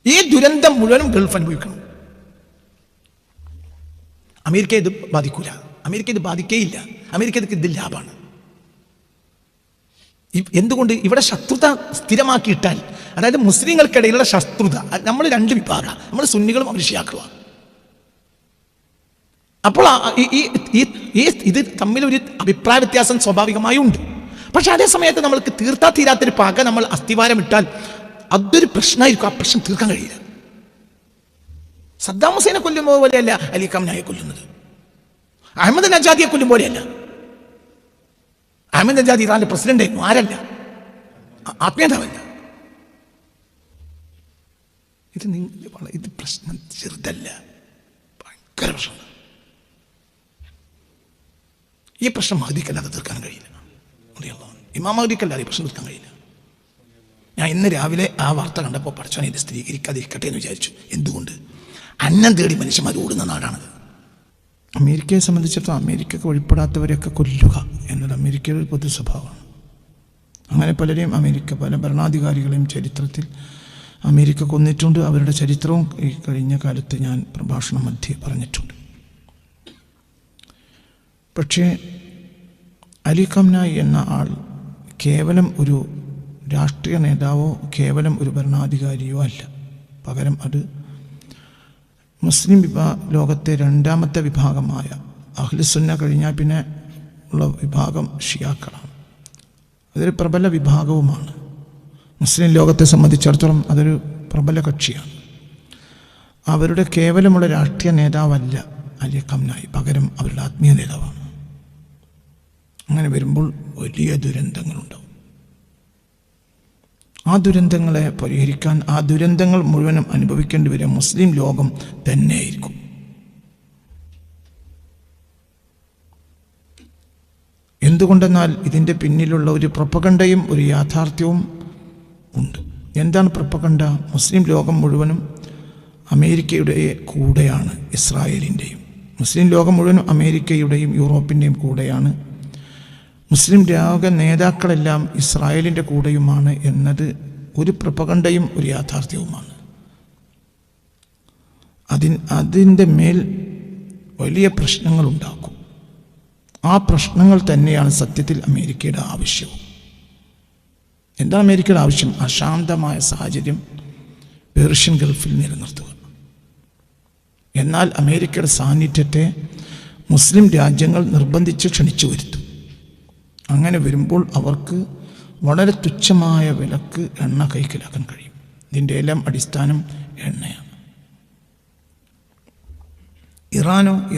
ഈ ദുരന്തം മുഴുവനും ഗൾഫ് അനുഭവിക്കണം. അമേരിക്ക ഇത് ബാധിക്കൂല, അമേരിക്ക ഇത് ബാധിക്കേയില്ല, അമേരിക്കക്ക് ഇത് ലാഭമാണ്. എന്തുകൊണ്ട്? ഇവിടെ ശത്രുത സ്ഥിരമാക്കിയിട്ടാൽ, അതായത് മുസ്ലിങ്ങൾക്കിടയിലുള്ള ശത്രുത, നമ്മൾ രണ്ട് വിഭാഗം, നമ്മൾ സുന്നികളും അവർ ഷിയാക്കളുമാണ്. അപ്പോൾ ഇത് തമ്മിലൊരു അഭിപ്രായ വ്യത്യാസം സ്വാഭാവികമായി ഉണ്ട്. പക്ഷെ അതേ സമയത്ത് നമ്മൾക്ക് തീർത്താ തീരാത്തൊരു പക നമ്മൾ അസ്ഥിവാരം ഇട്ടാൽ അതൊരു പ്രശ്നമായിരിക്കും. ആ പ്രശ്നം തീർക്കാൻ കഴിയില്ല. സദ്ദാം ഹുസൈനെ കൊല്ലുമ്പോൾ പോലെയല്ല അലി ഖംനായെ കൊല്ലുന്നത്, അഹമ്മദ് നജാദിയെ കൊല്ലും പോലെയല്ല. അഹമ്മദ് നജാദി ഇറാന്റെ പ്രസിഡന്റ് ആയിരുന്നു, ആരല്ല, ആത്മീയതാവല്ല. ഇത് പ്രശ്നം ചെറുതല്ല, ഭയങ്കര പ്രശ്നമാണ്. ഈ പ്രശ്നം മഹദിക്കല്ലാതെ തീർക്കാൻ കഴിയില്ല, ഇമാം മഹദിക്കല്ലാതെ ഈ പ്രശ്നം തീർക്കാൻ കഴിയില്ല. ഞാൻ ഇന്ന് രാവിലെ ആ വാർത്ത കണ്ടപ്പോൾ പഠിച്ചവനെ ഇത് സ്ഥിരീകരിക്കാതിരിക്കട്ടെ എന്ന് വിചാരിച്ചു. എന്തുകൊണ്ട്? അന്നം തേടി മനുഷ്യന്മാർ ഓടുന്ന നാടാണത്. അമേരിക്കയെ സംബന്ധിച്ചിടത്തോളം അമേരിക്കക്ക് വഴിപ്പെടാത്തവരെയൊക്കെ കൊല്ലുക എന്നത് അമേരിക്കയുടെ ഒരു പൊതു സ്വഭാവമാണ്. അങ്ങനെ പലരെയും പല ഭരണാധികാരികളെയും ചരിത്രത്തിൽ അമേരിക്ക കൊന്നിട്ടുണ്ട്. അവരുടെ ചരിത്രവും ഈ കഴിഞ്ഞ കാലത്ത് ഞാൻ പ്രഭാഷണ മധ്യേ പറഞ്ഞിട്ടുണ്ട്. പക്ഷേ അലി ഖംനായി എന്ന ആൾ കേവലം ഒരു രാഷ്ട്രീയ നേതാവോ കേവലം ഒരു ഭരണാധികാരിയോ അല്ല. പകരം അത് മുസ്ലിം ലോകത്തെ രണ്ടാമത്തെ വിഭാഗമായ അഹ്ലുസുന്ന കഴിഞ്ഞാൽ പിന്നെ ഉള്ള വിഭാഗം ഷിയാക്കളാണ്. അതൊരു പ്രബല വിഭാഗവുമാണ്. മുസ്ലിം ലോകത്തെ സംബന്ധിച്ചിടത്തോളം അതൊരു പ്രബല കക്ഷിയാണ്. അവരുടെ കേവലമുള്ള രാഷ്ട്രീയ നേതാവല്ല അലി ഖംനായി, പകരം അവരുടെ ആത്മീയ നേതാവാണ്. അങ്ങനെ വരുമ്പോൾ വലിയ ദുരന്തങ്ങളുണ്ടാവും. ആ ദുരന്തങ്ങളെ പരിഹരിക്കാൻ, ആ ദുരന്തങ്ങൾ മുഴുവനും അനുഭവിക്കേണ്ടി വരെ മുസ്ലിം ലോകം തന്നെയായിരിക്കും. എന്തുകൊണ്ടെന്നാൽ ഇതിൻ്റെ പിന്നിലുള്ള ഒരു പ്രൊപ്പഗണ്ടയും ഒരു യാഥാർത്ഥ്യവും ഉണ്ട്. എന്താണ് പ്രൊപ്പഗണ്ട? മുസ്ലിം ലോകം മുഴുവനും അമേരിക്കയുടെ കൂടെയാണ്, ഇസ്രായേലിൻ്റെയും. മുസ്ലിം ലോകം മുഴുവനും അമേരിക്കയുടെയും യൂറോപ്പിൻ്റെയും കൂടെയാണ്. മുസ്ലിം ലോക നേതാക്കളെല്ലാം ഇസ്രായേലിൻ്റെ കൂടെയുമാണ് എന്നത് ഒരു പ്രൊപ്പഗണ്ടയും ഒരു യാഥാർത്ഥ്യവുമാണ്. അതിൻ്റെ മേൽ വലിയ പ്രശ്നങ്ങളുണ്ടാക്കും. ആ പ്രശ്നങ്ങൾ തന്നെയാണ് സത്യത്തിൽ അമേരിക്കയുടെ ആവശ്യവും. എന്താ അമേരിക്കയുടെ ആവശ്യം? അശാന്തമായ സാഹചര്യം പേർഷ്യൻ ഗൾഫിൽ നിലനിർത്തുക. എന്നാൽ അമേരിക്കയുടെ സാന്നിധ്യത്തെ മുസ്ലിം രാജ്യങ്ങൾ നിർബന്ധിച്ച് ക്ഷണിച്ചു വരുത്തും. അങ്ങനെ വരുമ്പോൾ അവർക്ക് വളരെ തുച്ഛമായ വിലക്ക് എണ്ണ കൈക്കലാക്കാൻ കഴിയും. ഇതിൻ്റെ എല്ലാം അടിസ്ഥാനം എണ്ണയാണ്.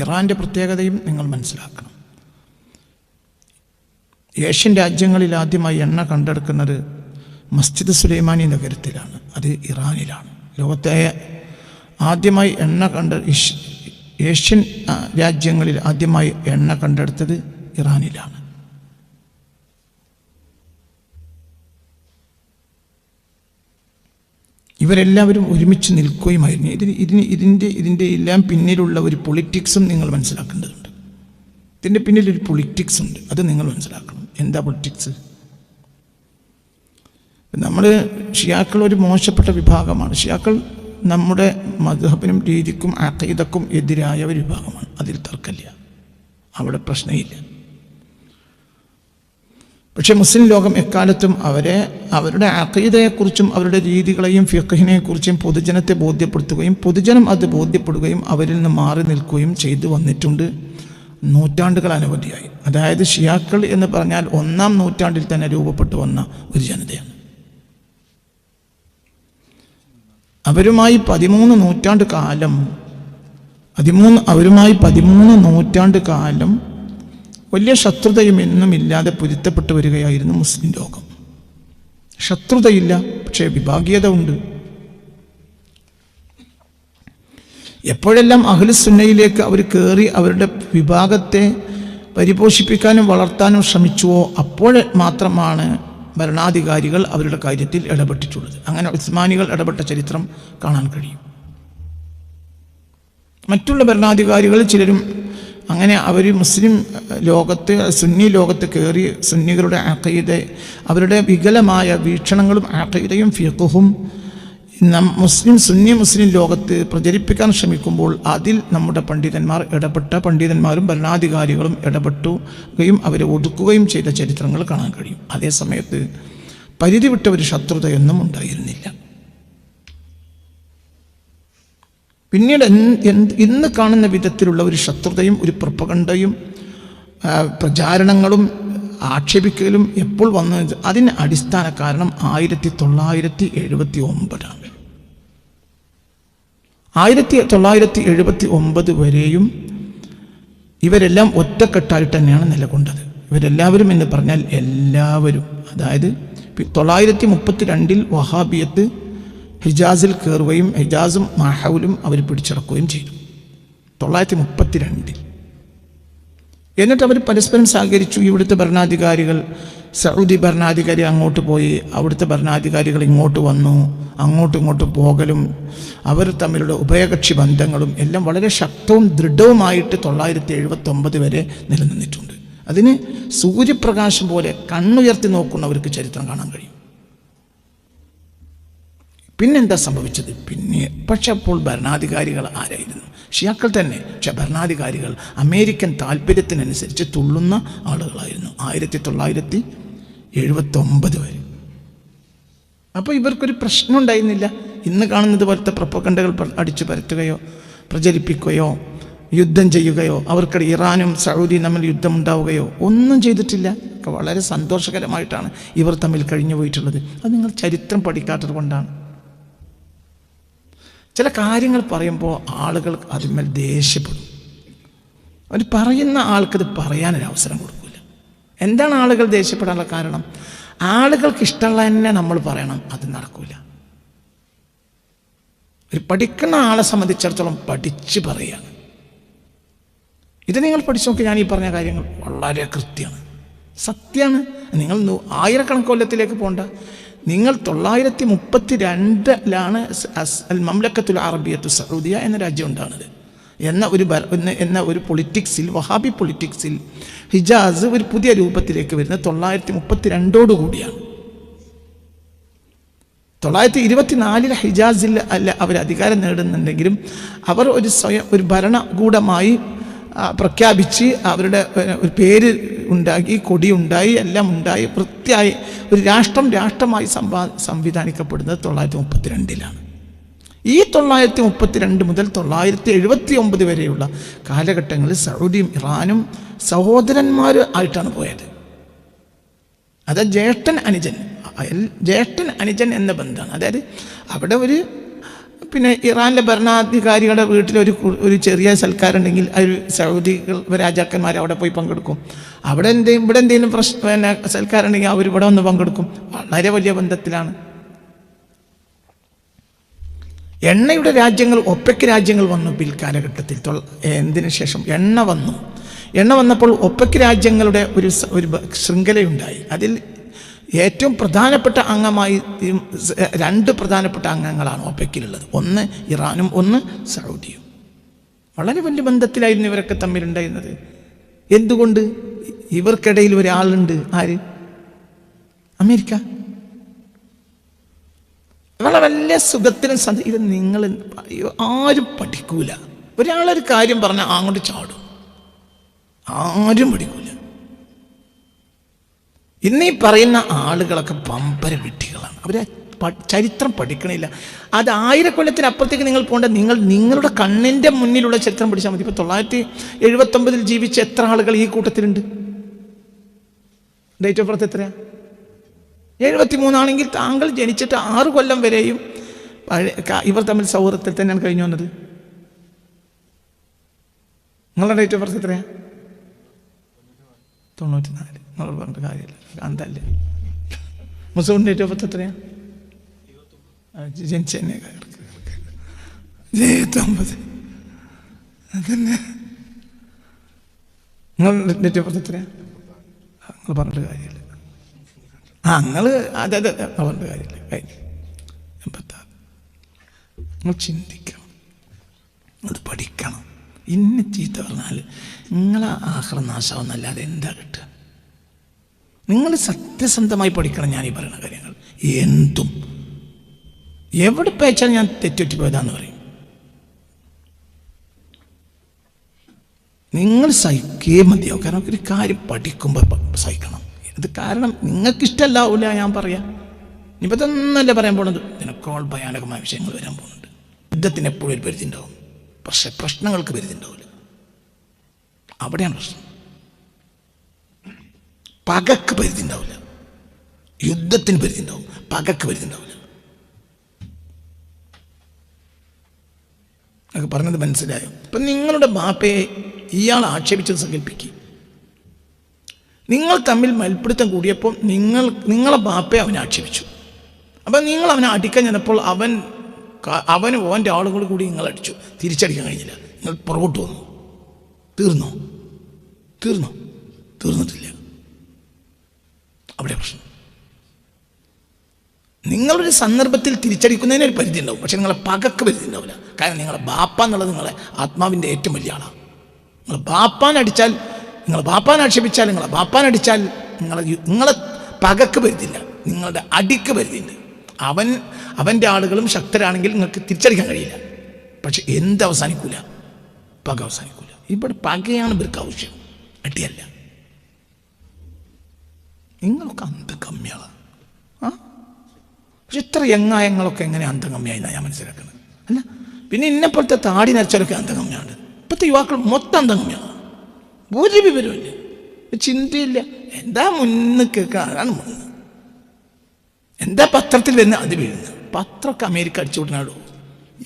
ഇറാൻ്റെ പ്രത്യേകതയും നിങ്ങൾ മനസ്സിലാക്കണം. ഏഷ്യൻ രാജ്യങ്ങളിൽ ആദ്യമായി എണ്ണ കണ്ടെടുക്കുന്നത് മസ്ജിദ് സുലൈമാനി നഗരത്തിലാണ്, അത് ഇറാനിലാണ്. ലോകത്തെ ആദ്യമായി ഏഷ്യൻ രാജ്യങ്ങളിൽ ആദ്യമായി എണ്ണ കണ്ടെടുത്തത് ഇറാനിലാണ്. ഇവരെല്ലാവരും ഒരുമിച്ച് നിൽക്കുകയുമായിരുന്നു. ഇതിൻ്റെ എല്ലാം പിന്നിലുള്ള ഒരു പൊളിറ്റിക്സും നിങ്ങൾ മനസ്സിലാക്കേണ്ടതുണ്ട്. ഇതിൻ്റെ പിന്നിലൊരു പൊളിറ്റിക്സ് ഉണ്ട്, അത് നിങ്ങൾ മനസ്സിലാക്കണം. എന്താ പൊളിറ്റിക്സ്? നമ്മൾ ഷിയാക്കൾ ഒരു മോശപ്പെട്ട വിഭാഗമാണ്. ഷിയാക്കൾ നമ്മുടെ മദ്ഹബിനും രീതിക്കും അഖീദക്കും എതിരായ ഒരു വിഭാഗമാണ്. അതിൽ തർക്കമില്ല, അവിടെ പ്രശ്നമില്ല. പക്ഷേ മുസ്ലിം ലോകം എക്കാലത്തും അവരുടെ അഖീദയെക്കുറിച്ചും അവരുടെ രീതികളെയും ഫിഖ്ഹിനെക്കുറിച്ചും പൊതുജനത്തെ ബോധ്യപ്പെടുത്തുകയും പൊതുജനം അത് ബോധ്യപ്പെടുകയും അവരിൽ നിന്ന് മാറി നിൽക്കുകയും ചെയ്തു വന്നിട്ടുണ്ട് നൂറ്റാണ്ടുകൾ അനവധിയായി. അതായത് ഷിയാക്കൾ എന്ന് പറഞ്ഞാൽ 1-ാം നൂറ്റാണ്ടിൽ തന്നെ രൂപപ്പെട്ടു വന്ന ഒരു ജനതയാണ്. അവരുമായി 13 നൂറ്റാണ്ട് കാലം വലിയ ശത്രുതയും എന്നും ഇല്ലാതെ പൊരുത്തപ്പെട്ടു വരികയായിരുന്നു മുസ്ലിം ലോകം. ശത്രുതയില്ല, പക്ഷേ വിഭാഗീയത ഉണ്ട്. എപ്പോഴെല്ലാം അഹ്ലുസുന്നയിലേക്ക് അവർ കയറി അവരുടെ വിഭാഗത്തെ പരിപോഷിപ്പിക്കാനും വളർത്താനും ശ്രമിച്ചുവോ അപ്പോൾ മാത്രമാണ് ഭരണാധികാരികൾ അവരുടെ കാര്യത്തിൽ ഇടപെട്ടിട്ടുള്ളത്. അങ്ങനെ ഉസ്മാനികൾ ഇടപെട്ട ചരിത്രം കാണാൻ കഴിയും. മറ്റുള്ള ഭരണാധികാരികൾ ചിലരും അങ്ങനെ അവർ മുസ്ലിം ലോകത്ത് സുന്നി ലോകത്ത് കയറി സുന്നികളുടെ അഖീദ അവരുടെ വികലമായ വീക്ഷണങ്ങളും അഖീദയും ഫിഖ്ഹും സുന്നി മുസ്ലിം ലോകത്ത് പ്രചരിപ്പിക്കാൻ ശ്രമിക്കുമ്പോൾ അതിൽ നമ്മുടെ പണ്ഡിതന്മാർ പണ്ഡിതന്മാരും ഭരണാധികാരികളും ഇടപെട്ടുകയും അവരെ ഒതുക്കുകയും ചെയ്ത ചരിത്രങ്ങൾ കാണാൻ കഴിയും. അതേ സമയത്ത് പരിധി വിട്ട ഒരു ശത്രുതയൊന്നും ഉണ്ടായിരുന്നില്ല. പിന്നീട് ഇന്ന് കാണുന്ന വിധത്തിലുള്ള ഒരു ശത്രുതയും ഒരു പ്രൊപ്പഗണ്ടയും പ്രചാരണങ്ങളും ആക്ഷേപിക്കലും എപ്പോൾ വന്നു? അതിന് അടിസ്ഥാന കാരണം 1979. 1979 വരെയും ഇവരെല്ലാം ഒറ്റക്കെട്ടായിട്ട് തന്നെയാണ് നിലകൊണ്ടത്. ഇവരെല്ലാവരും എന്ന് പറഞ്ഞാൽ എല്ലാവരും, അതായത് 932 വഹാബിയത്ത് ഹിജാസിൽ കയറുകയും ഹിജാസും മാഹൗലും അവർ പിടിച്ചടക്കുകയും ചെയ്തു. 932. എന്നിട്ട് അവർ പരസ്പരം സഹകരിച്ചു. ഇവിടുത്തെ ഭരണാധികാരികൾ, സൗദി ഭരണാധികാരി അങ്ങോട്ട് പോയി, അവിടുത്തെ ഭരണാധികാരികൾ ഇങ്ങോട്ട് വന്നു. അങ്ങോട്ടും ഇങ്ങോട്ടും പോകലും അവർ തമ്മിലുള്ള ഉഭയകക്ഷി ബന്ധങ്ങളും എല്ലാം വളരെ ശക്തവും ദൃഢവുമായിട്ട് 979 വരെ നിലനിന്നിട്ടുണ്ട്. അതിന് സൂര്യപ്രകാശം പോലെ കണ്ണുയർത്തി നോക്കുന്നവർക്ക് ചരിത്രം കാണാൻ കഴിയും. പിന്നെന്താ സംഭവിച്ചത്? പക്ഷെ അപ്പോൾ ഭരണാധികാരികൾ ആരായിരുന്നു? ഷിയാക്കൾ തന്നെ. പക്ഷെ ഭരണാധികാരികൾ അമേരിക്കൻ താല്പര്യത്തിനനുസരിച്ച് തുള്ളുന്ന ആളുകളായിരുന്നു 1979 വരെ. അപ്പോൾ ഇവർക്കൊരു പ്രശ്നം ഉണ്ടായിരുന്നില്ല. ഇന്ന് കാണുന്നത് പോലത്തെ പ്രൊപ്പഗണ്ടകൾ അടിച്ചു പരത്തുകയോ പ്രചരിപ്പിക്കുകയോ യുദ്ധം ചെയ്യുകയോ അവർക്കിടെ ഇറാനും സൗദിയും തമ്മിൽ യുദ്ധം ഉണ്ടാവുകയോ ഒന്നും ചെയ്തിട്ടില്ല. ഒക്കെ വളരെ സന്തോഷകരമായിട്ടാണ് ഇവർ തമ്മിൽ കഴിഞ്ഞു പോയിട്ടുള്ളത്. അത് നിങ്ങൾ ചരിത്രം പഠിക്കാത്തത് കൊണ്ടാണ്. ചില കാര്യങ്ങൾ പറയുമ്പോൾ ആളുകൾ അതിന്മേൽ ദേഷ്യപ്പെടും. അവർ പറയുന്ന ആൾക്കത് പറയാനൊരവസരം കൊടുക്കില്ല. എന്താണ് ആളുകൾ ദേഷ്യപ്പെടാനുള്ള കാരണം? ആളുകൾക്ക് ഇഷ്ടമുള്ള തന്നെ നമ്മൾ പറയണം, അത് നടക്കില്ല. ഒരു പഠിക്കുന്ന ആളെ സംബന്ധിച്ചിടത്തോളം പഠിച്ച് പറയുകയാണ്. ഇത് നിങ്ങൾ പഠിച്ചു നോക്കി. ഞാൻ ഈ പറഞ്ഞ കാര്യങ്ങൾ വളരെ കൃത്യമാണ്, സത്യമാണ്. നിങ്ങൾ ആയിരക്കണക്കിന് കൊല്ലത്തിലേക്ക് പോകണ്ട. നിങ്ങൾ 932 അൽ മംലക്കത്തുൽ അറബിയത്തു സഊദിയ എന്ന രാജ്യം ഉണ്ടാകുന്നത്. എന്ന ഒരു പൊളിറ്റിക്സിൽ, വഹാബി പൊളിറ്റിക്സിൽ ഹിജാസ് ഒരു പുതിയ രൂപത്തിലേക്ക് വരുന്നത് 932 കൂടിയാണ്. 924 ഹിജാസിൽ അല്ല അവർ അധികാരം നേടുന്നുണ്ടെങ്കിലും അവർ ഒരു ഭരണകൂടമായി പ്രഖ്യാപിച്ച് അവരുടെ ഒരു പേര് ഉണ്ടാക്കി, കൊടിയുണ്ടായി, എല്ലാം ഉണ്ടായി, വൃത്തിയായി ഒരു രാഷ്ട്രമായി സംവിധാനിക്കപ്പെടുന്നത് 932 ഈ 932 മുതൽ 979 വരെയുള്ള കാലഘട്ടങ്ങളിൽ സൗദിയും ഇറാനും സഹോദരന്മാർ ആയിട്ടാണ് പോയത്. അത് ജ്യേഷ്ഠൻ അനുജൻ എന്ന ബന്ധമാണ്. അതായത് അവിടെ പിന്നെ ഇറാനിലെ ഭരണാധികാരികളുടെ വീട്ടിൽ ഒരു ചെറിയ സൽക്കാരുണ്ടെങ്കിൽ ഒരു സൗദികൾ രാജാക്കന്മാർ അവിടെ പോയി പങ്കെടുക്കും. ഇവിടെ എന്തെങ്കിലും സൽക്കാരുണ്ടെങ്കിൽ അവർ ഇവിടെ വന്ന് പങ്കെടുക്കും. വളരെ വലിയ ബന്ധത്തിലാണ്. എണ്ണയുടെ രാജ്യങ്ങൾ, ഒപെക് രാജ്യങ്ങൾ വന്നു പിൽക്കാലഘട്ടത്തിൽ. എന്തിനു ശേഷം എണ്ണ വന്നപ്പോൾ ഒപെക് രാജ്യങ്ങളുടെ ഒരു ശൃംഖലയുണ്ടായി. അതിൽ ഏറ്റവും പ്രധാനപ്പെട്ട അംഗമായി 2 പ്രധാനപ്പെട്ട അംഗങ്ങളാണ് ഒപെക്കിലുള്ളത്. ഒന്ന് ഇറാനും ഒന്ന് സൗദിയും. വളരെ വലിയ ബന്ധത്തിലായിരുന്നു ഇവരൊക്കെ തമ്മിലുണ്ടായിരുന്നത്. എന്തുകൊണ്ട്? ഇവർക്കിടയിൽ ഒരാളുണ്ട്. ആര്? അമേരിക്ക. വളരെ വലിയ സുഖത്തിനും ഇത് നിങ്ങൾ ആരും പഠിക്കൂല. ഒരാളൊരു കാര്യം പറഞ്ഞാൽ അങ്ങോട്ട് ചാടും. ആരും പഠിക്കൂല. ഇന്നീ പറയുന്ന ആളുകളൊക്കെ പമ്പര വിഡ്ഢികളാണ്. അവർ ചരിത്രം പഠിക്കണില്ല. അത് 1000 കൊല്ലത്തിനപ്പുറത്തേക്ക് നിങ്ങൾ പോകേണ്ട. നിങ്ങളുടെ കണ്ണിൻ്റെ മുന്നിലുള്ള ചരിത്രം പഠിച്ചാൽ മതി. ഇപ്പോൾ 979 ജീവിച്ച എത്ര ആളുകൾ ഈ കൂട്ടത്തിലുണ്ട്? ഡേറ്റ് ഓഫ് ബർത്ത് എത്രയാണ്? 73 ആണെങ്കിൽ താങ്കൾ ജനിച്ചിട്ട് 6 കൊല്ലം വരെയും ഇവർ തമ്മിൽ സൗഹൃദത്തിൽ തന്നെയാണ് കഴിഞ്ഞു വന്നത്. നിങ്ങളുടെ ഡേറ്റ് ഓഫ് ബർത്ത് എത്രയാണ്? 94. നിങ്ങൾ പറഞ്ഞിട്ട് കാര്യമില്ല, അന്തല്ലേ. മുസ്ലിം ഡേറ്റ് ഓഫ് ബർത്ത് എത്രയാണ്? ജനിച്ചെന്നെ 79. അതന്നെ. നിങ്ങളുടെ ഡേറ്റ് ഓഫ് ബർത്ത് എത്രയാണ്? നിങ്ങൾ പറഞ്ഞിട്ട് കാര്യമില്ല. നിങ്ങൾ അതായത് പറഞ്ഞിട്ട് കാര്യമില്ല. കഴിഞ്ഞു 86. നിങ്ങൾ ചിന്തിക്കണം, അത് പഠിക്കണം. ഇന്ന് ചീത്ത പറഞ്ഞാൽ നിങ്ങളെ ആഹ്റനാശമെന്നല്ലാതെ എന്താ കിട്ടുക? നിങ്ങൾ സത്യസന്ധമായി പഠിക്കണം. ഞാൻ ഈ പറയുന്ന കാര്യങ്ങൾ എവിടെ പേച്ചാൽ ഞാൻ തെറ്റുറ്റി പോയതാന്ന് പറയും. നിങ്ങൾ സഹിക്കേ മതിയാവും. കാരണം ഒരു കാര്യം പഠിക്കുമ്പോൾ സഹിക്കണം. ഇത് കാരണം നിങ്ങൾക്കിഷ്ടമല്ലാവില്ല ഞാൻ പറയാം. ഇനിയിപ്പോൾ ഇതൊന്നല്ല പറയാൻ പോണത്, ഇതിനേക്കാൾ ഭയാനകമായ വിഷയങ്ങൾ വരാൻ പോകുന്നുണ്ട്. യുദ്ധത്തിന് എപ്പോഴും ഒരു പരിധി ഉണ്ടാവും, പക്ഷെ പ്രശ്നങ്ങൾക്ക് പരിധി ഉണ്ടാവില്ല. അവിടെയാണ് പ്രശ്നം. പകക്ക് പരിധി ഉണ്ടാവില്ല, യുദ്ധത്തിന് പരിധി ഉണ്ടാവും, പകക്ക് പരിധി ഉണ്ടാവില്ല. ഒക്കെ പറഞ്ഞത് മനസ്സിലായോ? ഇപ്പം നിങ്ങളുടെ ബാപ്പയെ ഇയാൾ ആക്ഷേപിച്ചത് സങ്കല്പിക്കുക. നിങ്ങൾ തമ്മിൽ മൽപ്പിടുത്തം കൂടിയപ്പോൾ നിങ്ങളെ ബാപ്പയെ അവനെ ആക്ഷേപിച്ചു. അപ്പം നിങ്ങൾ അവനെ അടിക്കാൻ ചെന്നപ്പോൾ അവന് ഓൻ്റെ ആളുകൾ കൂടി നിങ്ങളടിച്ചു. തിരിച്ചടിക്കാൻ കഴിഞ്ഞില്ല, നിങ്ങൾ പുറകോട്ട് വന്നു. തീർന്നിട്ടില്ല. അവിടെ പ്രശ്നം. നിങ്ങളൊരു സന്ദർഭത്തിൽ തിരിച്ചടിക്കുന്നതിന് ഒരു പരിധി ഉണ്ടാവും, പക്ഷെ നിങ്ങളെ പകക്ക് പരിധി ഉണ്ടാവില്ല. കാരണം നിങ്ങളെ ബാപ്പ എന്നുള്ളത് നിങ്ങളെ ആത്മാവിൻ്റെ ഏറ്റവും വലിയ ആളാണ്. നിങ്ങൾ ബാപ്പാനടിച്ചാൽ, നിങ്ങൾ ബാപ്പാനാക്ഷേപിച്ചാൽ, നിങ്ങളെ ബാപ്പാനടിച്ചാൽ നിങ്ങളെ പകക്ക് പരിധിയില്ല, നിങ്ങളുടെ അടിക്ക് പരിധിയുണ്ട്. അവൻ്റെ ആളുകളും ശക്തരാണെങ്കിൽ നിങ്ങൾക്ക് തിരിച്ചടിക്കാൻ കഴിയില്ല. പക്ഷെ അവസാനിക്കൂല, പക അവസാനിക്കൂല. ഇവിടെ പകയാണ് ഇവർക്ക് ആവശ്യം, അടിയല്ല. നിങ്ങളൊക്കെ അന്തം കമ്മിയാണ്. പക്ഷെ ഇത്ര യങ്ങളൊക്കെ എങ്ങനെ അന്തം കമ്മിയായിന്നാണ് ഞാൻ മനസ്സിലാക്കുന്നത്. അല്ല പിന്നെ ഇന്നെപ്പോലത്തെ താടി നരച്ചാലൊക്കെ അന്തം കമ്മിയാണ്. ഇപ്പോഴത്തെ യുവാക്കൾ മൊത്തം അന്തം കമ്മിയാണ്. ഒരു വിവരമില്ല, ചിന്തയില്ല. എന്താ മുന്നിൽ അതാണ് മുന്ന്, എന്താ പത്രത്തിൽ വരുന്ന അത് വീഴുന്നത്. പത്രമൊക്കെ അമേരിക്ക അടിച്ചു വിടണോ?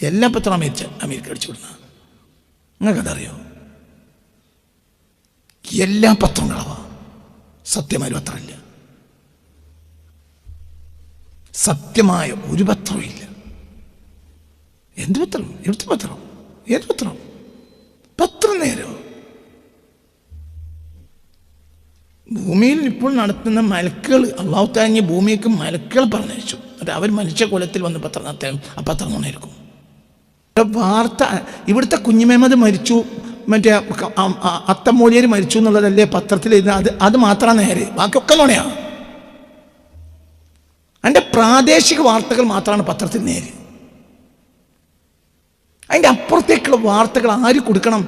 എല്ലാ പത്രം അമേരിക്ക അടിച്ചു വിടണ. നിങ്ങൾക്കതറിയോ? എല്ലാ പത്രവും കളവാ, സത്യമായ പത്രമില്ല. സത്യമായ ഒരു പത്രവും ഇല്ല. എന്ത് പത്രം? എവിടുത്തെ പത്രം? ഏത് പത്രം? പത്രം നേരോ? ഭൂമിയിൽ ഇപ്പോൾ നടത്തുന്ന മലക്കുകൾ, അള്ളാഹു താങ്ങിയ ഭൂമിക്ക് മലക്കുകൾ പറഞ്ഞയച്ചു. എന്നിട്ട് അവർ മനുഷ്യകുലത്തിൽ വന്ന് ആ പത്രം കൊണ്ടായിരിക്കും. വാർത്ത ഇവിടുത്തെ കുഞ്ഞിമേമത് മരിച്ചു, മറ്റേ അത്തമൂലിയർ മരിച്ചു എന്നുള്ളതല്ലേ പത്രത്തിൽ അത് മാത്രമാണ് നേരെ, ബാക്കിയൊക്കെ നുണയാണ്. അതിൻ്റെ പ്രാദേശിക വാർത്തകൾ മാത്രമാണ് പത്രത്തിൽ നേര്. അതിൻ്റെ അപ്പുറത്തേക്കുള്ള വാർത്തകൾ ആര് കൊടുക്കണം?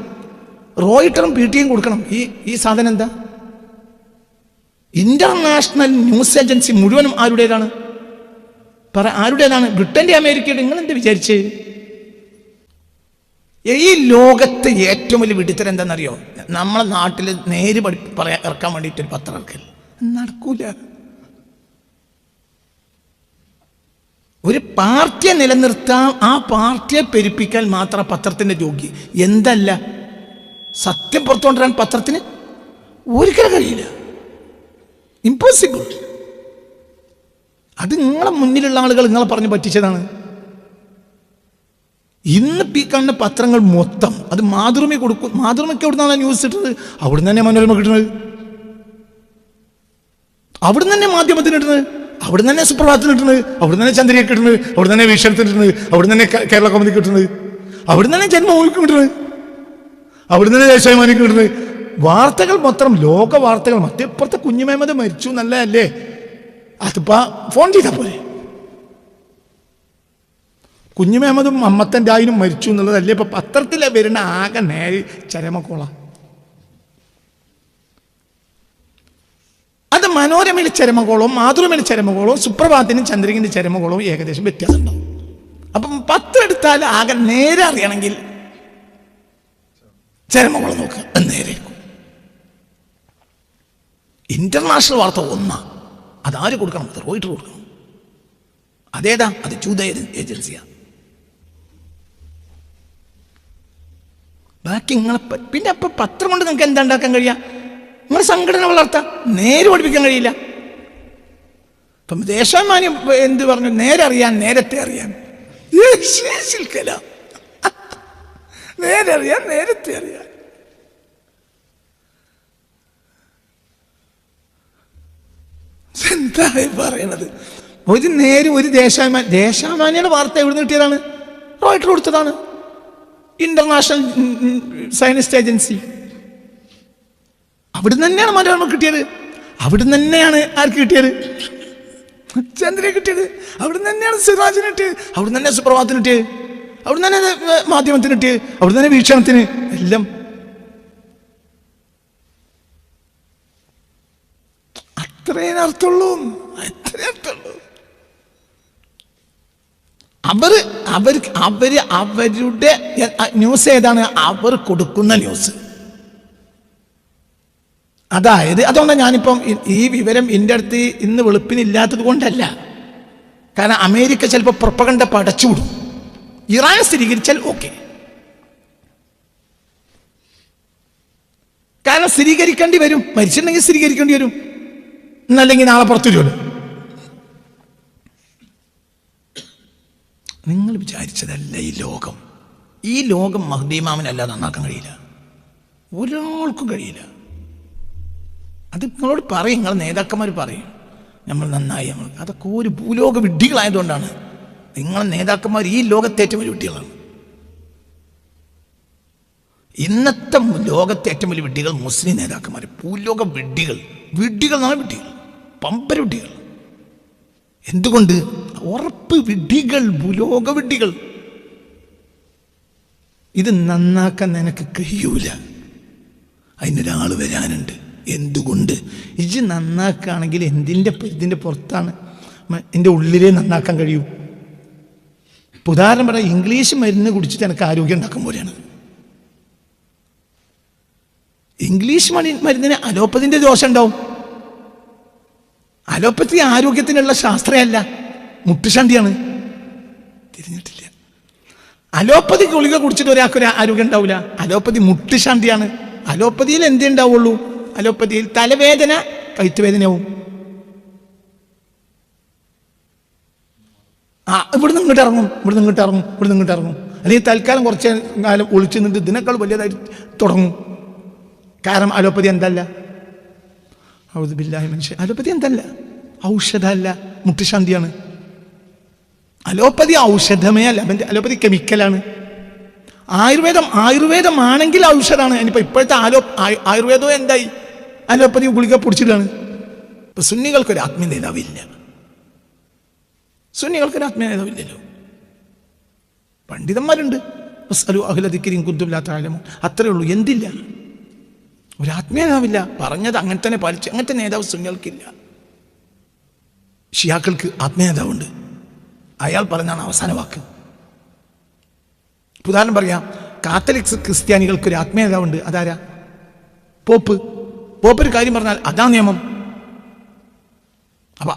റോയിട്ടറും PTയും കൊടുക്കണം. ഈ സാധനം എന്താ? ഇന്റർനാഷണൽ ന്യൂസ് ഏജൻസി മുഴുവനും ആരുടേതാണ്? ആരുടേതാണ്? ബ്രിട്ടൻ്റെ, അമേരിക്കയുടെ. നിങ്ങളെന്ത് വിചാരിച്ച്? ഈ ലോകത്ത് ഏറ്റവും വലിയ വിഡിത്തരം എന്താണെന്നറിയോ? നമ്മളെ നാട്ടിൽ നേര് ഇറക്കാൻ വേണ്ടിയിട്ടൊരു പത്രം ഇറക്കൽ നടക്കൂല. ഒരു പാർട്ടിയെ നിലനിർത്താൻ, ആ പാർട്ടിയെ പെരുപ്പിക്കാൻ മാത്രം പത്രത്തിൻ്റെ ജോലി. എന്തല്ല സത്യം പുറത്തുകൊണ്ടുവരാൻ പത്രത്തിന് ഒരിക്കലും കഴിയില്ല. ഇമ്പോസിബിൾ. അത് നിങ്ങളെ മുന്നിലുള്ള ആളുകൾ നിങ്ങളെ പറഞ്ഞ് പറ്റിച്ചതാണ്. ഇന്ന് ഈ കാണുന്ന പത്രങ്ങൾ മൊത്തം അത് മാതൃഭൂമി കൊടുക്കും. മാതൃഭൂമിക്ക് എവിടുന്നാണ് ന്യൂസ് കിട്ടുന്നത്? അവിടുന്ന് തന്നെ മനോരമ കിട്ടുന്നത്, അവിടുന്ന് തന്നെ മാധ്യമത്തിന് കിട്ടുന്നത്, അവിടുന്ന് തന്നെ സുപ്രഭാതത്തിന് കിട്ടുന്നത്, അവിടുന്ന് തന്നെ ചന്ദ്രിക കിട്ടുന്നത്, അവിടുന്ന് തന്നെ വീക്ഷണത്തിന് കിട്ടുന്നത്, അവിടുന്ന് തന്നെ കേരള കൗമുദി കിട്ടുന്നത്, അവിടുന്ന് തന്നെ ജന്മഭൂമിക്ക് കിട്ടുന്നത്, അവിടുന്ന് തന്നെ ദേശാഭിമാനിക്ക് കിട്ടുന്നത്. വാർത്തകൾ മൊത്തം ലോക വാർത്തകൾ. മറ്റേപ്പുറത്തെ കുഞ്ഞുമേമത് മരിച്ചു നല്ലതല്ലേ, അതിപ്പോ ഫോൺ ചെയ്താൽ പോലെ. കുഞ്ഞുമേമതും അമ്മത്തൻ്റെ ആയിനും മരിച്ചു എന്നുള്ളതല്ലേ ഇപ്പൊ പത്രത്തിലെ വരുന്ന ആകെ നേരെ ചരമക്കോള. അത് മനോരമയിലെ ചരമകോളവും മാതൃഭൂമിയിലെ ചരമകോളവും സുപ്രഭാതത്തിനും ചന്ദ്രികൻ്റെ ചരമകോളവും ഏകദേശം വ്യത്യാസം ഉണ്ടാവും. അപ്പം പത്രം എടുത്താൽ ആകെ നേരെ അറിയണമെങ്കിൽ ചരമകോളം നോക്കുക, നേരെ. ഇന്റർനാഷണൽ വാർത്ത ഒന്നാ, അതാര് കൊടുക്കണം? അത് റോയിട്ടർ കൊടുക്കണം. അതേതാ? അത് ജൂത ഏജൻസിയാ. ബാക്കി നിങ്ങളെ പിന്നെ അപ്പം പത്രം കൊണ്ട് നിങ്ങൾക്ക് എന്താ ഉണ്ടാക്കാൻ കഴിയുക? നിങ്ങളെ സംഘടന വളർത്താൻ നേരെ പഠിപ്പിക്കാൻ കഴിയില്ല. ഇപ്പം ദേശാഭിമാനി എന്ത് പറഞ്ഞു? നേരെ അറിയാൻ, നേരത്തെ അറിയാൻ. നേരെ അറിയാൻ, നേരത്തെ അറിയാൻ. എന്താ പറയണത്? ഒരു നേരെ ഒരു ദേശാഭിമാനിയുടെ വാർത്ത എവിടെ നിന്ന് കിട്ടിയതാണ്? റോയിട്ടർ കൊടുത്തതാണ്. International Zionist agency. അവിടുന്ന് തന്നെയാണ് മനോരമ കിട്ടിയത്. അവിടുന്ന് തന്നെയാണ് ആർക്ക് കിട്ടിയത്? ചന്ദ്രനെ കിട്ടിയത് അവിടുന്ന് തന്നെയാണ്, സിറാജിനിട്ട് അവിടുന്ന് തന്നെ, സുപ്രഭാതത്തിനിട്ട് അവിടുന്ന് തന്നെ, മാധ്യമത്തിനിട്ട് അവിടുന്ന് തന്നെ, വീക്ഷണത്തിന് എല്ലാം. അത്രയും അർത്ഥമുള്ളൂ, അത്രയും അർത്ഥമുള്ളൂ. അവരുടെ ന്യൂസ് ഏതാണ്? അവർ കൊടുക്കുന്ന ന്യൂസ്. അതായത് അതുകൊണ്ടാണ് ഞാനിപ്പം ഈ വിവരം എൻ്റെ അടുത്ത് ഇന്ന് വെളുപ്പിനില്ലാത്തത് കൊണ്ടല്ല. കാരണം അമേരിക്ക ചിലപ്പോൾ പ്രൊപ്പഗണ്ട പടച്ചുവിടും. ഇറാൻ സ്ഥിരീകരിച്ചാൽ ഓക്കെ, കാരണം സ്ഥിരീകരിക്കേണ്ടി വരും. മരിച്ചിട്ടുണ്ടെങ്കിൽ സ്ഥിരീകരിക്കേണ്ടി വരും, എന്നല്ലെങ്കിൽ നാളെ പുറത്തു വരുമല്ലോ. നിങ്ങൾ വിചാരിച്ചതല്ല ഈ ലോകം. ഈ ലോകം മഹ്ദി ഇമാമിനല്ലാതെ നന്നാക്കാൻ കഴിയില്ല, ഒരാൾക്കും കഴിയില്ല. അത് നിങ്ങളോട് പറയും, നിങ്ങളെ നേതാക്കന്മാർ പറയും നമ്മൾ നന്നായി, നമ്മൾ അതൊക്കെ ഒരു ഭൂലോക വിഡ്ഢികളായതുകൊണ്ടാണ്. നിങ്ങളെ നേതാക്കന്മാർ ഈ ലോകത്തെ ഏറ്റവും വലിയ വിഡ്ഢികളാണ്. ഇന്നത്തെ ലോകത്തെ ഏറ്റവും വലിയ വിഡ്ഢികൾ മുസ്ലിം നേതാക്കന്മാർ, ഭൂലോക വിഡ്ഢികൾ. വിഡ്ഢികൾ എന്നാണ് വിഡ്ഢികൾ, പമ്പര വിഡ്ഢികൾ. എന്തുകൊണ്ട്? ഉറപ്പ് വിഡ്ഢികൾ, ഭൂലോക വിഡ്ഢികൾ. ഇത് നന്നാക്കാൻ നിനക്ക് കഴിയൂല, അതിനൊരാൾ വരാനുണ്ട്. എന്തുകൊണ്ട്? ഇത് നന്നാക്കുകയാണെങ്കിൽ ഇതിൻ്റെ പുറത്താണ്, എൻ്റെ ഉള്ളിലേ നന്നാക്കാൻ കഴിയൂ. ഉദാഹരണം പറയാം, ഇംഗ്ലീഷ് മരുന്ന് കുടിച്ചിട്ട് എനിക്ക് ആരോഗ്യം ഉണ്ടാക്കാൻ പോലെയാണ്. ഇംഗ്ലീഷ് മരുന്നിന് അലോപ്പതിൻ്റെ ദോഷം ഉണ്ടാവും. അലോപ്പതി ആരോഗ്യത്തിനുള്ള ശാസ്ത്രമല്ല, മുട്ടുശാന്തിയാണ്. തിരിഞ്ഞിട്ടില്ല. അലോപ്പതി ഗുളിക കുടിച്ചിട്ട് ഒരാൾക്കൊരു ആരോഗ്യം ഉണ്ടാവില്ല. അലോപ്പതി മുട്ടുശാന്തിയാണ്. അലോപ്പതിയിൽ എന്തേ ഉണ്ടാവുള്ളൂ? അലോപ്പതിയിൽ തലവേദന, കഴുത്തുവേദനയാവും. ഇവിടുന്ന് ഇങ്ങോട്ട് ഇറങ്ങും, ഇവിടുന്ന് ഇങ്ങോട്ട് ഇറങ്ങും, ഇവിടുന്ന് ഇങ്ങോട്ട് ഇറങ്ങും. അല്ലെങ്കിൽ തൽക്കാലം കുറച്ച് കാലം ഒളിച്ചു നിന്നിട്ട് ഇതിനേക്കാൾ വലിയതായിട്ട് തുടങ്ങും. കാരണം അലോപ്പതി എന്തല്ല? അലോപ്പതി എന്തല്ല? ഔഷധമല്ല, മുട്ടുശാന്തിയാണ്. അലോപ്പതി ഔഷധമേ അല്ല, അലോപ്പതി കെമിക്കലാണ്. ആയുർവേദമാണെങ്കിൽ ഔഷധമാണ്. ഇനിയിപ്പോൾ ഇപ്പോഴത്തെ ആയുർവേദവും എന്തായി? അലോപ്പതി ഗുളിക പൊടിച്ചിട്ടാണ്. ഇപ്പൊ സുന്നികൾക്കൊരു ആത്മീയ നേതാവില്ല, സുന്നികൾക്കൊരു ആത്മീയ നേതാവില്ലല്ലോ. പണ്ഡിതന്മാരുണ്ട്, അത്രേ ഉള്ളൂ. എന്തില്ല? ഒരു ആത്മീയ നേതാവില്ല. പറഞ്ഞത് അങ്ങനെ തന്നെ പാലിച്ച്, അങ്ങനത്തെ നേതാവ് സുന്നികൾക്കില്ല. ഷിയാക്കൾക്ക് ആത്മീയ നേതാവുണ്ട്, അയാൾ പറഞ്ഞാണ് അവസാന വാക്ക്. ഉദാഹരണം പറയാം, കാത്തലിക്സ് ക്രിസ്ത്യാനികൾക്കൊരു ആത്മീയ നേതാവുണ്ട്. അതാരാ? പോപ്പ്. പോപ്പൊരു കാര്യം പറഞ്ഞാൽ അതാ നിയമം. അപ്പൊ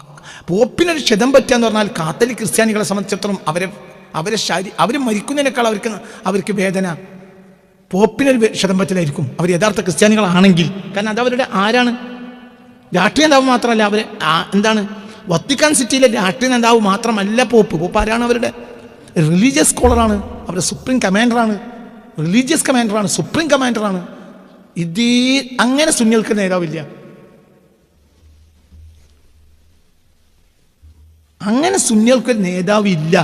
പോപ്പിനൊരു ക്ഷതം പറ്റാന്ന് പറഞ്ഞാൽ കാത്തലിക് ക്രിസ്ത്യാനികളെ സംബന്ധിച്ചിടത്തോളം അവർ മരിക്കുന്നതിനേക്കാൾ അവർക്ക് വേദന പോപ്പിനൊരു ക്ഷതം പറ്റലായിരിക്കും, അവർ യഥാർത്ഥ ക്രിസ്ത്യാനികളാണെങ്കിൽ. കാരണം അതവരുടെ ആരാണ്? രാഷ്ട്രീയ നേതാവ് മാത്രമല്ല, അവർ എന്താണ്, വത്തിക്കാൻ സിറ്റിയിലെ രാഷ്ട്രീയ നേതാവ് മാത്രമല്ല പോപ്പ്. പോപ്പ് ആരാണ്? അവരുടെ റിലീജിയസ് സ്കോളറാണ്, അവരുടെ സുപ്രീം കമാൻഡറാണ്, റിലീജിയസ് കമാൻഡറാണ്, സുപ്രീം കമാൻഡറാണ്. അങ്ങനെ സുന്നികൾക്ക് നേതാവില്ല. അങ്ങനെ സുന്നികൾക്കൊരു നേതാവില്ല.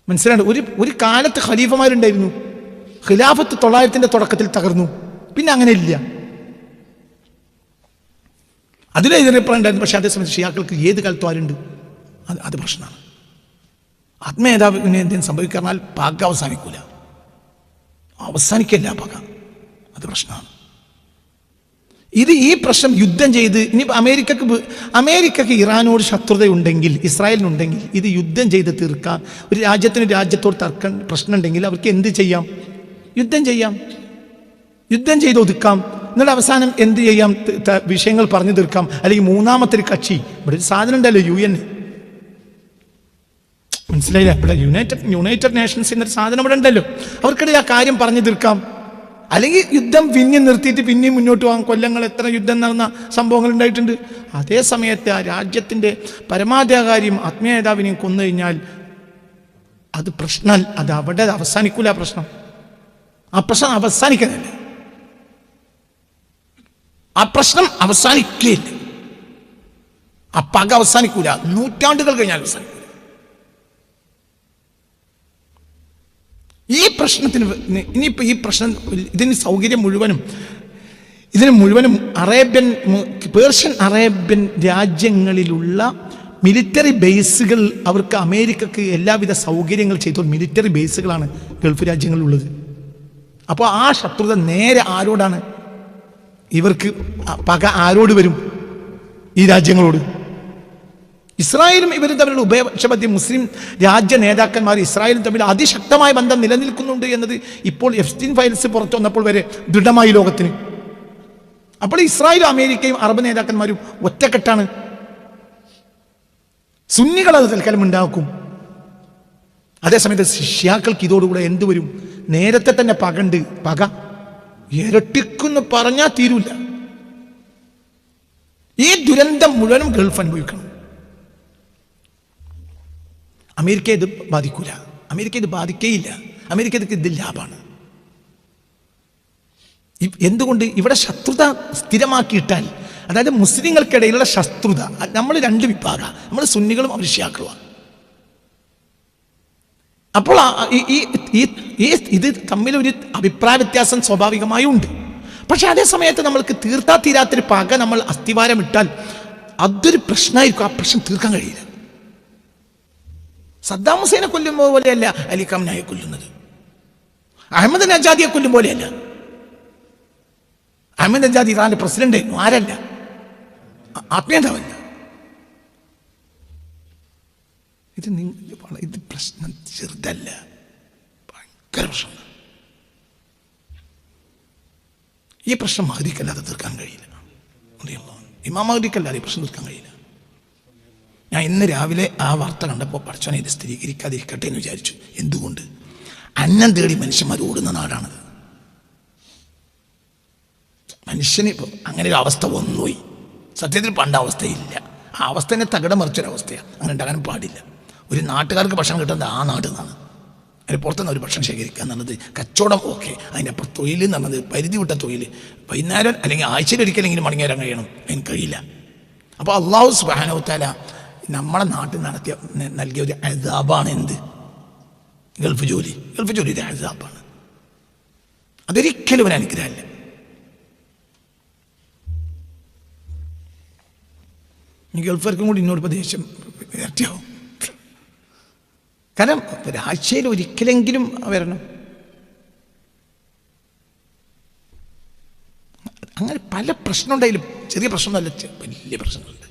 മനസ്സിലാണ്ട്? ഒരു കാലത്ത് ഖലീഫമാരുണ്ടായിരുന്നു. ഖിലാഫത്ത് 900-ന്റെ തുടക്കത്തിൽ തകർന്നു, പിന്നെ അങ്ങനെ ഇല്ല. അതിലെതിരപ്പോഴുണ്ടായിരുന്നു. പക്ഷെ അതേസമയത്ത് ഷിയാക്കൾക്ക് ഏത് കാലത്തും ആരുണ്ട്? അത് പ്രശ്നമാണ്. ആത്മനേതാവിന് എന്തെങ്കിലും സംഭവിക്കാറിഞ്ഞാൽ പക അവസാനിക്കൂല, അവസാനിക്കില്ല പക. അത് പ്രശ്നമാണ്. ഈ പ്രശ്നം യുദ്ധം ചെയ്ത് ഇനി അമേരിക്കക്ക് ഇറാനോട് ശത്രുതയുണ്ടെങ്കിൽ, ഇസ്രായേലിനുണ്ടെങ്കിൽ, ഇത് യുദ്ധം ചെയ്ത് തീർക്കാം. ഒരു രാജ്യത്തോട് തർക്കം പ്രശ്നം ഉണ്ടെങ്കിൽ അവർക്ക് എന്ത് ചെയ്യാം? യുദ്ധം ചെയ്യാം, യുദ്ധം ചെയ്ത് ഒതുക്കാം. എന്നിട്ട് അവസാനം എന്ത് ചെയ്യാം? വിഷയങ്ങൾ പറഞ്ഞു തീർക്കാം. അല്ലെങ്കിൽ മൂന്നാമത്തെ ഒരു കക്ഷി, ഇവിടെ ഒരു സാധനം ഉണ്ടല്ലോ, UN, മനസ്സിലായില്ല? ഇവിടെ യുണൈറ്റഡ് നേഷൻസ് എന്നൊരു സാധനം ഇവിടെ ഉണ്ടല്ലോ. അവർക്കിടയിൽ ആ കാര്യം പറഞ്ഞു തീർക്കാം. അല്ലെങ്കിൽ യുദ്ധം നിർത്തിയിട്ട് പിന്നെയും മുന്നോട്ട് പോകാം. കൊല്ലങ്ങൾ എത്ര യുദ്ധം നടന്ന സംഭവങ്ങൾ ഉണ്ടായിട്ടുണ്ട്. അതേ സമയത്ത് ആ രാജ്യത്തിൻ്റെ പരമാധികാരിയും ആത്മീയ നേതാവിനെയും കൊന്നു കഴിഞ്ഞാൽ അത് പ്രശ്നം, അത് അവിടെ അവസാനിക്കൂല. ആ പ്രശ്നം അവസാനിക്കുന്നില്ല, ആ പ്രശ്നം അവസാനിക്കില്ല, ആ പക അവസാനിക്കൂല. നൂറ്റാണ്ടുകൾ കഴിഞ്ഞാൽ അവസാനിക്കൂല. ഈ പ്രശ്നത്തിന് ഇനിയിപ്പോൾ ഈ പ്രശ്നം, ഇതിന് സൗകര്യം മുഴുവനും ഇതിന് മുഴുവനും പേർഷ്യൻ അറേബ്യൻ രാജ്യങ്ങളിലുള്ള മിലിറ്ററി ബേസുകൾ, അവർക്ക് അമേരിക്കക്ക് എല്ലാവിധ സൗകര്യങ്ങൾ ചെയ്ത മിലിറ്ററി ബേസുകളാണ് ഗൾഫ് രാജ്യങ്ങളിലുള്ളത്. അപ്പോൾ ആ ശത്രുത നേരെ ആരോടാണ്? ഇവർക്ക് പക ആരോട് വരും? ഈ രാജ്യങ്ങളോട്. ഇസ്രായേലും ഇവരും തമ്മിലുള്ള ഉഭയപക്ഷബന്ധം, മുസ്ലിം രാജ്യ നേതാക്കന്മാർ ഇസ്രായേലും തമ്മിൽ അതിശക്തമായ ബന്ധം നിലനിൽക്കുന്നുണ്ട് എന്നത് ഇപ്പോൾ എഫ്സ്റ്റീൻ ഫയൽസ് പുറത്തു വന്നപ്പോൾ വരെ ദൃഢമായി ലോകത്തിന്. അപ്പോൾ ഇസ്രായേലും അമേരിക്കയും അറബ് നേതാക്കന്മാരും ഒറ്റക്കെട്ടാണ്. സുന്നികൾ അത് തൽക്കാലം ഉണ്ടാക്കും. അതേസമയത്ത് ശിഷ്യാക്കൾക്ക് ഇതോടുകൂടെ എന്ത് വരും? നേരത്തെ തന്നെ പക ഇരട്ടിക്കുന്നു പറഞ്ഞാൽ തീരൂല. ഈ ദുരന്തം മുഴുവനും ഗൾഫ് അനുഭവിക്കണം. അമേരിക്ക ഇത് ബാധിക്കൂല, അമേരിക്ക ഇത് ബാധിക്കേയില്ല, അമേരിക്കക്ക് ഇത് ലാഭമാണ്. എന്തുകൊണ്ട്? ഇവിടെ ശത്രുത സ്ഥിരമാക്കിയിട്ടാൽ, അതായത് മുസ്ലിങ്ങൾക്കിടയിലുള്ള ശത്രുത, നമ്മൾ രണ്ട് വിഭാഗം, നമ്മൾ സുന്നികളും ഷിയാക്കളുമാണ്. അപ്പോൾ ഇത് തമ്മിലൊരു അഭിപ്രായ വ്യത്യാസം സ്വാഭാവികമായി ഉണ്ട്. പക്ഷെ അതേ സമയത്ത് നമ്മൾക്ക് തീർത്താ തീരാത്തൊരു പക നമ്മൾ അസ്ഥിവാരം ഇട്ടാൽ അതൊരു പ്രശ്നമായിരിക്കും. ആ പ്രശ്നം തീർക്കാൻ കഴിയില്ല. സദ്ദാം ഹുസൈനെ കൊല്ലുമ്പോൾ പോലെയല്ല അലി ഖംനായെ കൊല്ലുന്നത്, അഹമ്മദ് നജാദിയെ കൊല്ലും പോലെയല്ല. അഹമ്മദ് നജാദ് ഇറാന്റെ പ്രസിഡന്റ് ആയിരുന്നു, ആരല്ല, ആത്മീയതാവല്ല. ഇത് പ്രശ്നം ചെറുതല്ല, ഭയങ്കര പ്രശ്നം. ഈ പ്രശ്നം മഹദിക്കല്ലാതെ തീർക്കാൻ കഴിയില്ല. ഇമാം മഹദിക്കല്ലാതെ ഈ പ്രശ്നം തീർക്കാൻ കഴിയില്ല. ഞാൻ ഇന്ന് രാവിലെ ആ വാർത്ത കണ്ടപ്പോൾ പടച്ചോനെ ഇത് സ്ഥിരീകരിക്കാതിരിക്കട്ടെ എന്ന് വിചാരിച്ചു. എന്തുകൊണ്ട്? അന്നം തേടി മനുഷ്യന്മാർ ഓടുന്ന നാടാണത്. മനുഷ്യന് ഇപ്പോൾ അങ്ങനെ ഒരു അവസ്ഥ വന്നുപോയി. സത്യത്തിൽ പണ്ട അവസ്ഥയില്ല. ആ അവസ്ഥ തന്നെ തകിടം മറിച്ചൊരവസ്ഥയാണ്. അങ്ങനെ ഉണ്ടാകാനും പാടില്ല. ഒരു നാട്ടുകാർക്ക് ഭക്ഷണം കിട്ടുന്നത് ആ നാട്ടിൽ നിന്നാണ്. അതിന് പുറത്തുനിന്ന് ഒരു ഭക്ഷണം ശേഖരിക്കുക എന്നുള്ളത് കച്ചവടം. ഓക്കെ, അതിൻ്റെ അപ്പുറം തൊഴിൽ എന്ന് പറഞ്ഞത് പരിധി വിട്ട തൊഴിൽ. വൈകുന്നേരം അല്ലെങ്കിൽ ആഴ്ചയിൽ ഒരിക്കലെങ്കിലും മടങ്ങി വരാൻ കഴിയണം, അതിന് കഴിയില്ല. അപ്പോൾ അള്ളാഹു സുബ്ഹാനഹു വ തആല നമ്മളെ നാട്ടിൽ നൽകിയ ഒരു അസാബാണ് എന്ത്? ഗൾഫ് ജോലി. ഗൾഫ് ജോലി ഒരു അസാബാണ്. അതൊരിക്കലും ഒരു അനുഗ്രഹമല്ല. ഈ ഗൾഫുകാർക്കും കൂടി ഇന്നോട് ദേഷ്യം ഇരട്ടിയാവും. കാരണം ഒരാഴ്ചയിൽ ഒരിക്കലെങ്കിലും വരണം. അങ്ങനെ പല പ്രശ്നം ഉണ്ടായാലും ചെറിയ പ്രശ്നമൊന്നുമല്ല, വലിയ പ്രശ്നങ്ങളുണ്ട്.